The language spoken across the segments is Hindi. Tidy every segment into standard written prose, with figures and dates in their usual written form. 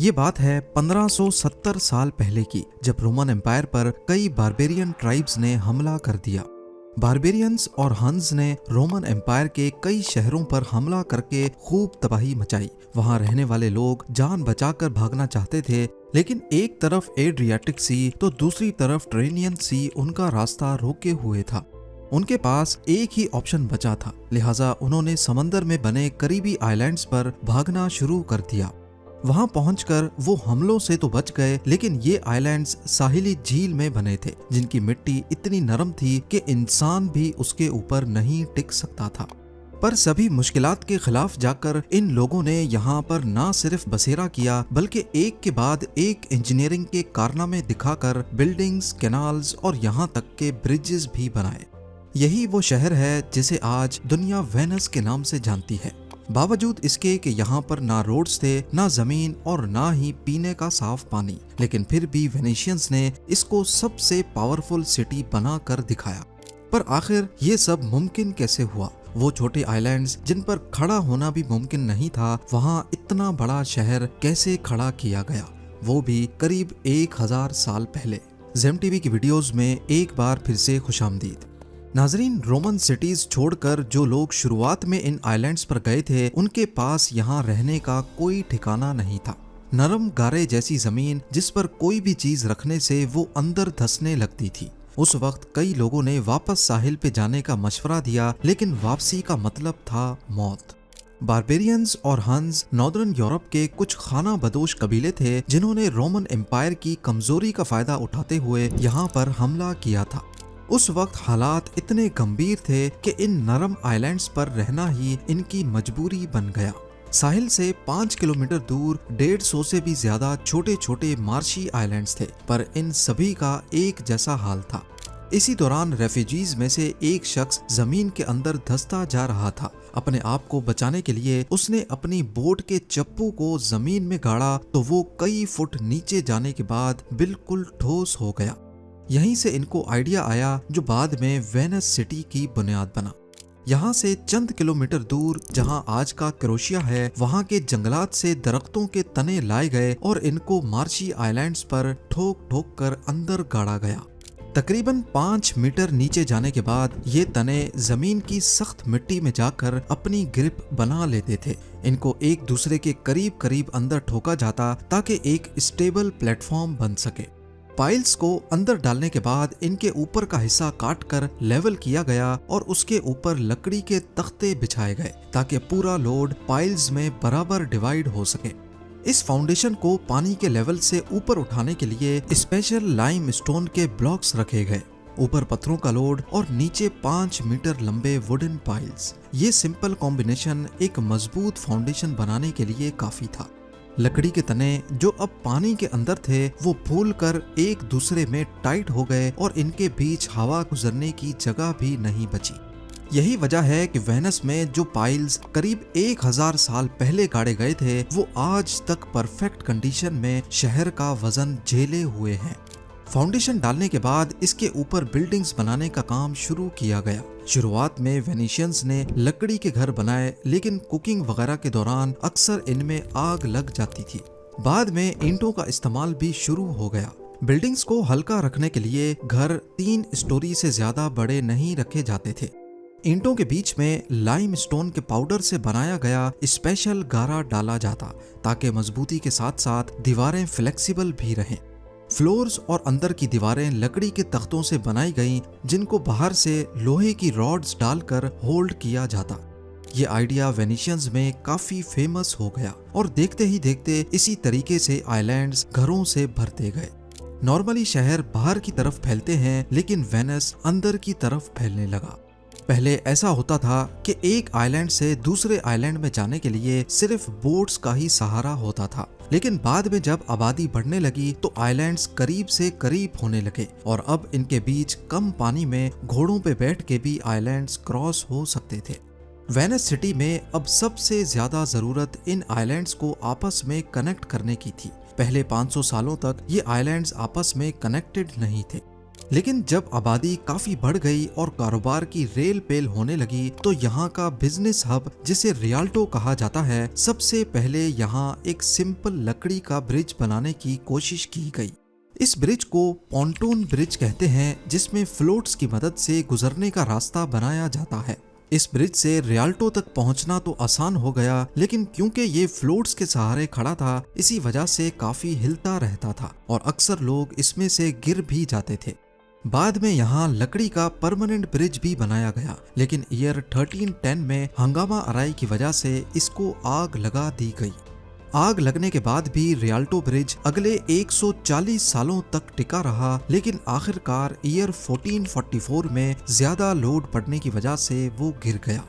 ये बात है 1570 साल पहले की, जब रोमन एम्पायर पर कई बारबेरियन ट्राइब्स ने हमला कर दिया। बारबेरियंस और हंस ने रोमन एम्पायर के कई शहरों पर हमला करके खूब तबाही मचाई। वहां रहने वाले लोग जान बचाकर भागना चाहते थे, लेकिन एक तरफ एड्रियाटिक सी तो दूसरी तरफ ट्रेनियन सी उनका रास्ता रोके हुए था। उनके पास एक ही ऑप्शन बचा था, लिहाजा उन्होंने समंदर में बने करीबी आइलैंड्स पर भागना शुरू कर दिया। वहां पहुंचकर वो हमलों से तो बच गए, लेकिन ये आइलैंड्स साहिली झील में बने थे, जिनकी मिट्टी इतनी नरम थी कि इंसान भी उसके ऊपर नहीं टिक सकता था। पर सभी मुश्किलात के खिलाफ जाकर इन लोगों ने यहाँ पर ना सिर्फ बसेरा किया, बल्कि एक के बाद एक इंजीनियरिंग के कारनामे दिखाकर बिल्डिंग्स, कैनाल्स और यहाँ तक के ब्रिजेस भी बनाए। यही वो शहर है जिसे आज दुनिया वेनस के नाम से जानती है। बावजूद इसके कि यहाँ पर ना रोड्स थे, ना जमीन और ना ही पीने का साफ पानी, लेकिन फिर भी वेनेशियंस ने इसको सबसे पावरफुल सिटी बना कर दिखाया। पर आखिर ये सब मुमकिन कैसे हुआ? वो छोटे आइलैंड्स जिन पर खड़ा होना भी मुमकिन नहीं था, वहाँ इतना बड़ा शहर कैसे खड़ा किया गया, वो भी करीब 1000 साल पहले। जेम टीवी की वीडियोस में एक बार फिर से खुशामदीद। नाजरीन, रोमन सिटीज छोड़कर जो लोग शुरुआत में इन आइलैंड्स पर गए थे, उनके पास यहाँ रहने का कोई ठिकाना नहीं था। नरम गारे जैसी जमीन जिस पर कोई भी चीज रखने से वो अंदर धंसने लगती थी। उस वक्त कई लोगों ने वापस साहिल पे जाने का मशवरा दिया, लेकिन वापसी का मतलब था मौत। बारबेरियंस और हंस नॉर्दर्न यूरोप के कुछ खाना बदोश कबीले थे, जिन्होंने रोमन एम्पायर की कमजोरी का फायदा उठाते हुए यहाँ पर हमला किया था। उस वक्त हालात इतने गंभीर थे कि इन नरम आइलैंड्स पर रहना ही इनकी मजबूरी बन गया। साहिल से 5 किलोमीटर दूर 150 से भी ज्यादा छोटे छोटे मार्शी आइलैंड्स थे, पर इन सभी का एक जैसा हाल था। इसी दौरान रेफ्यूजीज में से एक शख्स जमीन के अंदर धंसता जा रहा था। अपने आप को बचाने के लिए उसने अपनी बोट के चप्पू को जमीन में गाड़ा तो वो कई फुट नीचे जाने के बाद बिल्कुल ठोस हो गया। यहीं से इनको आइडिया आया जो बाद में वेनस सिटी की बुनियाद बना। यहाँ से चंद किलोमीटर दूर जहाँ आज का क्रोशिया है, वहाँ के जंगलात से दरख्तों के तने लाए गए और इनको मार्शी आइलैंड्स पर ठोक ठोक कर अंदर गाड़ा गया। तकरीबन 5 मीटर नीचे जाने के बाद ये तने जमीन की सख्त मिट्टी में जाकर अपनी ग्रिप बना लेते थे। इनको एक दूसरे के करीब करीब अंदर ठोका जाता ताकि एक स्टेबल प्लेटफॉर्म बन सके। पाइल्स को अंदर डालने के बाद इनके ऊपर का हिस्सा काटकर लेवल किया गया और उसके ऊपर लकड़ी के तख्ते बिछाए गए ताकि पूरा लोड पाइल्स में बराबर डिवाइड हो सके। इस फाउंडेशन को पानी के लेवल से ऊपर उठाने के लिए स्पेशल लाइम स्टोन के ब्लॉक्स रखे गए। ऊपर पत्थरों का लोड और नीचे 5 मीटर लंबे वुडन पाइल्स। ये सिंपल कॉम्बिनेशन एक मजबूत फाउंडेशन बनाने के लिए काफी था। लकड़ी के तने जो अब पानी के अंदर थे, वो फूलकर एक दूसरे में टाइट हो गए और इनके बीच हवा गुजरने की जगह भी नहीं बची। यही वजह है कि वेनस में जो पाइल्स करीब 1000 साल पहले गाड़े गए थे, वो आज तक परफेक्ट कंडीशन में शहर का वजन झेले हुए हैं। फाउंडेशन डालने के बाद इसके ऊपर बिल्डिंग्स बनाने का काम शुरू किया गया। शुरुआत में वेनेशियंस ने लकड़ी के घर बनाए, लेकिन कुकिंग वगैरह के दौरान अक्सर इनमें आग लग जाती थी। बाद में ईंटों का इस्तेमाल भी शुरू हो गया। बिल्डिंग्स को हल्का रखने के लिए घर 3 स्टोरी से ज्यादा बड़े नहीं रखे जाते थे। ईंटों के बीच में लाइम स्टोन के पाउडर से बनाया गया स्पेशल गारा डाला जाता ताकि मजबूती के साथ साथ दीवारें फ्लेक्सिबल भी रहें। फ्लोर्स और अंदर की दीवारें लकड़ी के तख्तों से बनाई गईं, जिनको बाहर से लोहे की रॉड्स डालकर होल्ड किया जाता। ये आइडिया वेनेशियंस में काफी फेमस हो गया और देखते ही देखते इसी तरीके से आइलैंड्स घरों से भरते गए। नॉर्मली शहर बाहर की तरफ फैलते हैं, लेकिन वेनस अंदर की तरफ फैलने लगा। पहले ऐसा होता था कि एक आइलैंड से दूसरे आइलैंड में जाने के लिए सिर्फ बोट्स का ही सहारा होता था, लेकिन बाद में जब आबादी बढ़ने लगी तो आइलैंड्स करीब से करीब होने लगे और अब इनके बीच कम पानी में घोड़ों पे बैठ के भी आइलैंड्स क्रॉस हो सकते थे। वेनस सिटी में अब सबसे ज्यादा जरूरत इन आइलैंड्स को आपस में कनेक्ट करने की थी। पहले 500 सालों तक ये आइलैंड्स आपस में कनेक्टेड नहीं थे। लेकिन जब आबादी काफी बढ़ गई और कारोबार की रेल पेल होने लगी तो यहाँ का बिजनेस हब, जिसे रियाल्टो कहा जाता है, सबसे पहले यहाँ एक सिंपल लकड़ी का ब्रिज बनाने की कोशिश की गई। इस ब्रिज को पॉन्टून ब्रिज कहते हैं, जिसमें फ्लोट्स की मदद से गुजरने का रास्ता बनाया जाता है। इस ब्रिज से रियाल्टो तक पहुंचना तो आसान हो गया, लेकिन क्योंकि ये फ्लोट्स के सहारे खड़ा था, इसी वजह से काफी हिलता रहता था और अक्सर लोग इसमें से गिर भी जाते थे। बाद में यहाँ लकड़ी का परमानेंट ब्रिज भी बनाया गया, लेकिन ईयर 1310 में हंगामा आराई की वजह से इसको आग लगा दी गई। आग लगने के बाद भी रियाल्टो ब्रिज अगले 140 सालों तक टिका रहा, लेकिन आखिरकार ईयर 1444 में ज्यादा लोड पड़ने की वजह से वो गिर गया।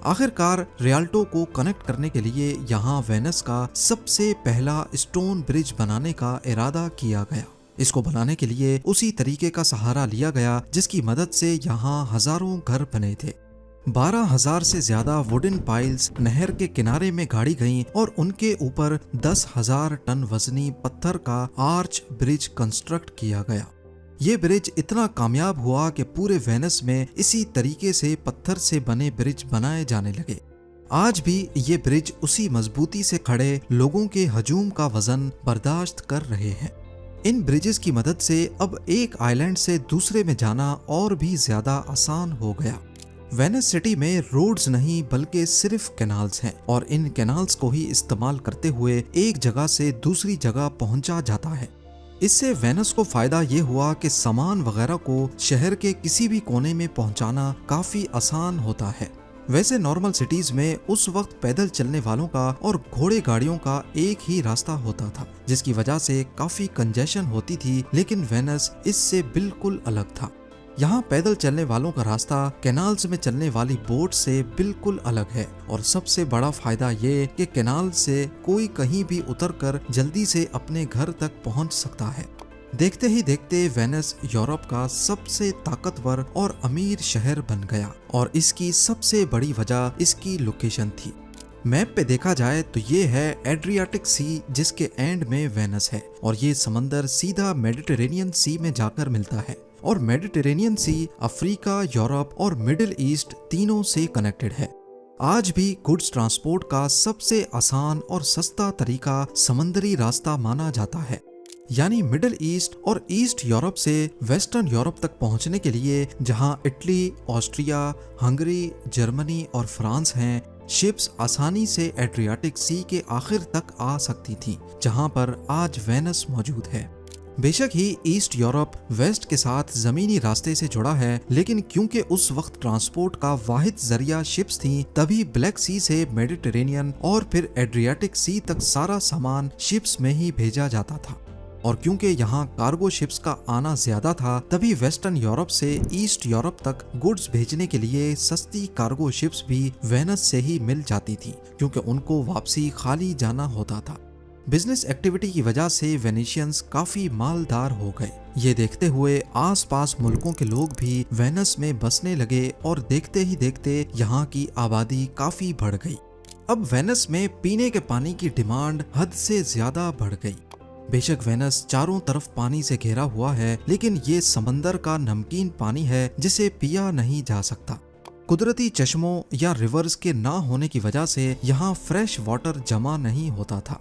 आखिरकार रियाल्टो को कनेक्ट करने के लिए यहाँ वेनिस का सबसे पहला स्टोन ब्रिज बनाने का इरादा किया गया। इसको बनाने के लिए उसी तरीके का सहारा लिया गया जिसकी मदद से यहाँ हजारों घर बने थे। 12,000 से ज्यादा वुडन पाइल्स नहर के किनारे में गाड़ी गईं और उनके ऊपर 10,000 टन वजनी पत्थर का आर्च ब्रिज कंस्ट्रक्ट किया गया। ये ब्रिज इतना कामयाब हुआ कि पूरे वेनिस में इसी तरीके से पत्थर से बने ब्रिज बनाए जाने लगे। आज भी ये ब्रिज उसी मजबूती से खड़े लोगों के हजूम का वजन बर्दाश्त कर रहे हैं। इन ब्रिजेस की मदद से अब एक आइलैंड से दूसरे में जाना और भी ज्यादा आसान हो गया। वेनिस सिटी में रोड्स नहीं बल्कि सिर्फ कैनाल्स हैं और इन कैनाल्स को ही इस्तेमाल करते हुए एक जगह से दूसरी जगह पहुंचा जाता है। इससे वेनिस को फायदा ये हुआ कि सामान वगैरह को शहर के किसी भी कोने में पहुंचाना काफी आसान होता है। वैसे नॉर्मल सिटीज में उस वक्त पैदल चलने वालों का और घोड़े गाड़ियों का एक ही रास्ता होता था, जिसकी वजह से काफी कंजेशन होती थी, लेकिन वेनिस इससे बिल्कुल अलग था। यहाँ पैदल चलने वालों का रास्ता कैनाल्स में चलने वाली बोट से बिल्कुल अलग है और सबसे बड़ा फायदा ये कि कैनाल से कोई कहीं भी उतरकर जल्दी से अपने घर तक पहुँच सकता है। देखते ही देखते वेनिस यूरोप का सबसे ताकतवर और अमीर शहर बन गया और इसकी सबसे बड़ी वजह इसकी लोकेशन थी। मैप पे देखा जाए तो ये है एड्रियाटिक सी, जिसके एंड में वेनिस है और ये समंदर सीधा मेडिटेरेनियन सी में जाकर मिलता है और मेडिटेरेनियन सी अफ्रीका, यूरोप और मिडिल ईस्ट तीनों से कनेक्टेड है। आज भी गुड्स ट्रांसपोर्ट का सबसे आसान और सस्ता तरीका समंदरी रास्ता माना जाता है। यानी मिडिल ईस्ट और ईस्ट यूरोप से वेस्टर्न यूरोप तक पहुंचने के लिए जहां इटली, ऑस्ट्रिया, हंगरी, जर्मनी और फ्रांस हैं, शिप्स आसानी से एड्रियाटिक सी के आखिर तक आ सकती थीं, जहां पर आज वेनिस मौजूद है। बेशक ही ईस्ट यूरोप वेस्ट के साथ जमीनी रास्ते से जुड़ा है, लेकिन क्योंकि उस वक्त ट्रांसपोर्ट का वाहिद जरिया शिप्स थी, तभी ब्लैक सी से मेडिटेरेनियन और फिर एड्रियाटिक सी तक सारा सामान शिप्स में ही भेजा जाता था। और क्योंकि यहाँ कार्गो शिप्स का आना ज्यादा था, तभी वेस्टर्न यूरोप से ईस्ट यूरोप तक गुड्स भेजने के लिए सस्ती कार्गो शिप्स भी वेनिस से ही मिल जाती थी, क्योंकि उनको वापसी खाली जाना होता था। बिजनेस एक्टिविटी की वजह से वेनिशियंस काफी मालदार हो गए। ये देखते हुए आसपास मुल्कों के लोग भी वेनिस में बसने लगे और देखते ही देखते यहाँ की आबादी काफी बढ़ गई। अब वेनिस में पीने के पानी की डिमांड हद से ज्यादा बढ़ गई। बेशक वेनिस चारों तरफ पानी से घिरा हुआ है, लेकिन ये समंदर का नमकीन पानी है जिसे पिया नहीं जा सकता। कुदरती चश्मों या रिवर्स के ना होने की वजह से यहाँ फ्रेश वाटर जमा नहीं होता था।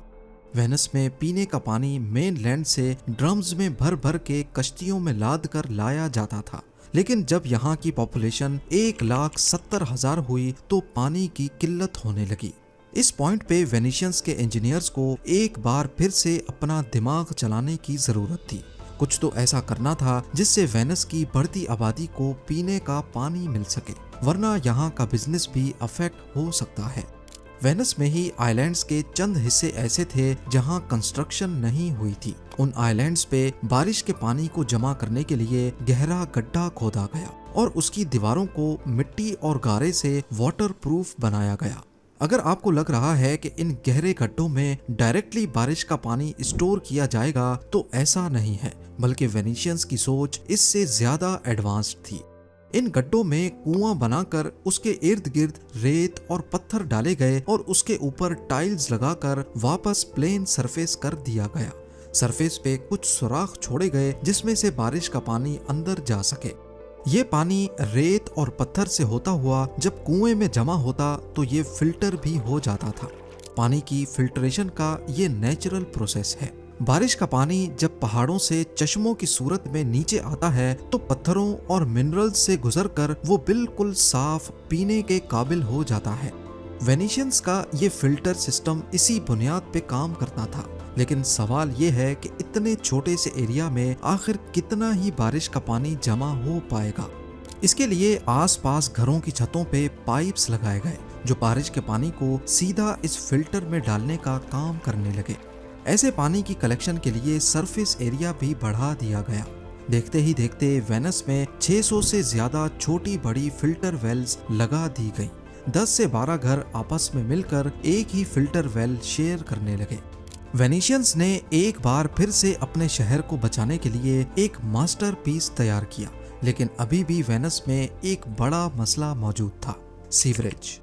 वेनिस में पीने का पानी मेन लैंड से ड्रम्स में भर भर के कश्तियों में लाद कर लाया जाता था, लेकिन जब यहाँ की पॉपुलेशन 1,70,000 हुई तो पानी की किल्लत होने लगी। इस पॉइंट पे वेनिशियंस के इंजीनियर्स को एक बार फिर से अपना दिमाग चलाने की जरूरत थी। कुछ तो ऐसा करना था जिससे वेनिस की बढ़ती आबादी को पीने का पानी मिल सके, वरना यहाँ का बिजनेस भी अफेक्ट हो सकता है। वेनिस में ही आइलैंड्स के चंद हिस्से ऐसे थे जहाँ कंस्ट्रक्शन नहीं हुई थी। उन आइलैंड्स पे बारिश के पानी को जमा करने के लिए गहरा गड्ढा खोदा गया और उसकी दीवारों को मिट्टी और गारे से वाटरप्रूफ बनाया गया। अगर आपको लग रहा है कि इन गहरे गड्ढों में डायरेक्टली बारिश का पानी स्टोर किया जाएगा, तो ऐसा नहीं है, बल्कि वेनिशियंस की सोच इससे ज्यादा एडवांस्ड थी। इन गड्ढों में कुआं बनाकर उसके इर्द गिर्द रेत और पत्थर डाले गए और उसके ऊपर टाइल्स लगाकर वापस प्लेन सरफेस कर दिया गया। सरफेस पे कुछ सुराख छोड़े गए जिसमें से बारिश का पानी अंदर जा सके। ये पानी रेत और पत्थर से होता हुआ जब कुएं में जमा होता तो ये फिल्टर भी हो जाता था। पानी की फिल्ट्रेशन का ये नेचुरल प्रोसेस है। बारिश का पानी जब पहाड़ों से चश्मों की सूरत में नीचे आता है तो पत्थरों और मिनरल्स से गुजरकर वो बिल्कुल साफ पीने के काबिल हो जाता है। वेनिशियंस का ये फिल्टर सिस्टम इसी बुनियाद पे काम करता था। लेकिन सवाल ये है कि इतने छोटे से एरिया में आखिर कितना ही बारिश का पानी जमा हो पाएगा। इसके लिए आसपास घरों की छतों पे पाइप्स लगाए गए जो बारिश के पानी को सीधा इस फिल्टर में डालने का काम करने लगे। ऐसे पानी की कलेक्शन के लिए सरफेस एरिया भी बढ़ा दिया गया। देखते ही देखते वेनस में 600 से ज्यादा छोटी बड़ी फिल्टर वेल्स लगा दी गई। 10 से 12 घर आपस में मिलकर एक ही फिल्टर वेल शेयर करने लगे। वेनिशियंस ने एक बार फिर से अपने शहर को बचाने के लिए एक मास्टरपीस तैयार किया, लेकिन अभी भी वेनस में एक बड़ा मसला मौजूद था, सीवरेज।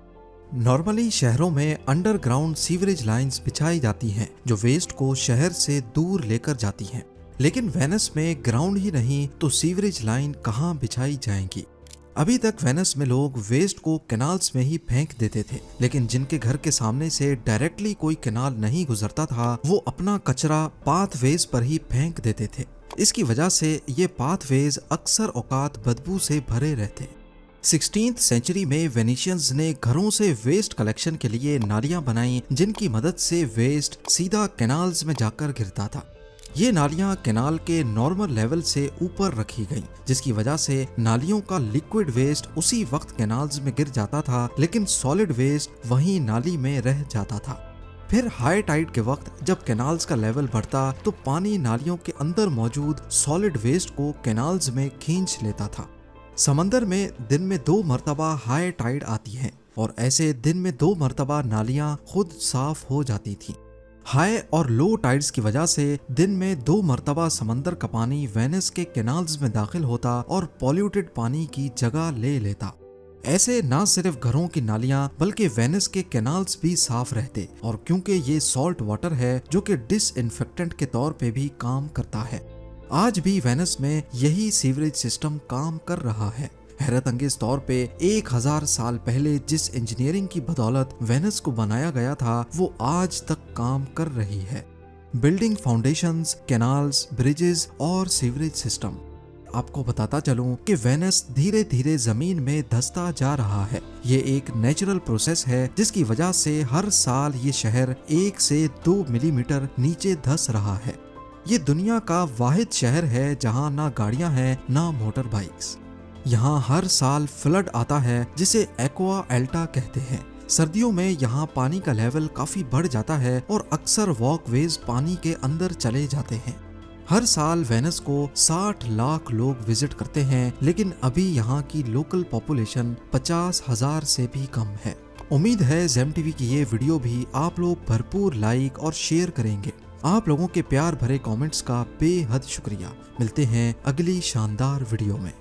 नॉर्मली शहरों में अंडरग्राउंड सीवरेज लाइंस बिछाई जाती हैं जो वेस्ट को शहर से दूर लेकर जाती हैं, लेकिन वेनस में ग्राउंड ही नहीं तो सीवरेज लाइन कहाँ बिछाई जाएंगी। अभी तक वेनस में लोग वेस्ट को कैनाल्स में ही फेंक देते थे, लेकिन जिनके घर के सामने से डायरेक्टली कोई कैनाल नहीं गुजरता था वो अपना कचरा पाथवेज पर ही फेंक देते थे। इसकी वजह से ये पाथवेज अक्सर औकात बदबू से भरे रहते। 16th सेंचुरी में वेनिशियंस ने घरों से वेस्ट कलेक्शन के लिए नालियां बनाई जिनकी मदद से वेस्ट सीधा कैनाल्स में जाकर गिरता था। ये नालियां कैनाल के नॉर्मल लेवल से ऊपर रखी गईं, जिसकी वजह से नालियों का लिक्विड वेस्ट उसी वक्त कैनाल्स में गिर जाता था, लेकिन सॉलिड वेस्ट वहीं नाली में रह जाता था। फिर हाई टाइड के वक्त जब कैनाल्स का लेवल बढ़ता तो पानी नालियों के अंदर मौजूद सॉलिड वेस्ट को कैनाल्स में खींच लेता था। समंदर में दिन में 2 मरतबा हाई टाइड आती है और ऐसे दिन में 2 मरतबा नालियां खुद साफ हो जाती थी। हाई और लो टाइड्स की वजह से दिन में 2 मरतबा समंदर का पानी वेनिस के कैनाल्स में दाखिल होता और पॉल्यूटेड पानी की जगह ले लेता। ऐसे न सिर्फ घरों की नालियां बल्कि वेनिस के कैनाल्स भी साफ रहते, और क्योंकि ये सॉल्ट वाटर है जो कि डिसइंफेक्टेंट के तौर पे भी काम करता है। आज भी वेनिस में यही सीवरेज सिस्टम काम कर रहा है। हैरत अंगेज तौर पे 1000 साल पहले जिस इंजीनियरिंग की बदौलत वेनिस को बनाया गया था वो आज तक काम कर रही है। बिल्डिंग फाउंडेशंस, कैनाल्स, ब्रिजेस और सीवरेज सिस्टम। आपको बताता चलूं कि वेनिस धीरे धीरे जमीन में धंसता जा रहा है। ये एक नेचुरल प्रोसेस है जिसकी वजह से हर साल ये शहर 1 से 2 मिलीमीटर नीचे धंस रहा है। ये दुनिया का वाहिद शहर है जहाँ ना गाड़ियाँ हैं ना मोटर बाइक्स। यहाँ हर साल फ्लड आता है जिसे एक्वा एल्टा कहते हैं। सर्दियों में यहाँ पानी का लेवल काफी बढ़ जाता है और अक्सर वॉकवेज पानी के अंदर चले जाते हैं। हर साल वेनिस को 60 लाख लोग विजिट करते हैं, लेकिन अभी यहाँ की लोकल पॉपुलेशन 50,000 से भी कम है। उम्मीद है जेम टीवी की ये वीडियो भी आप लोग भरपूर लाइक और शेयर करेंगे। आप लोगों के प्यार भरे कमेंट्स का बेहद शुक्रिया। मिलते हैं अगली शानदार वीडियो में।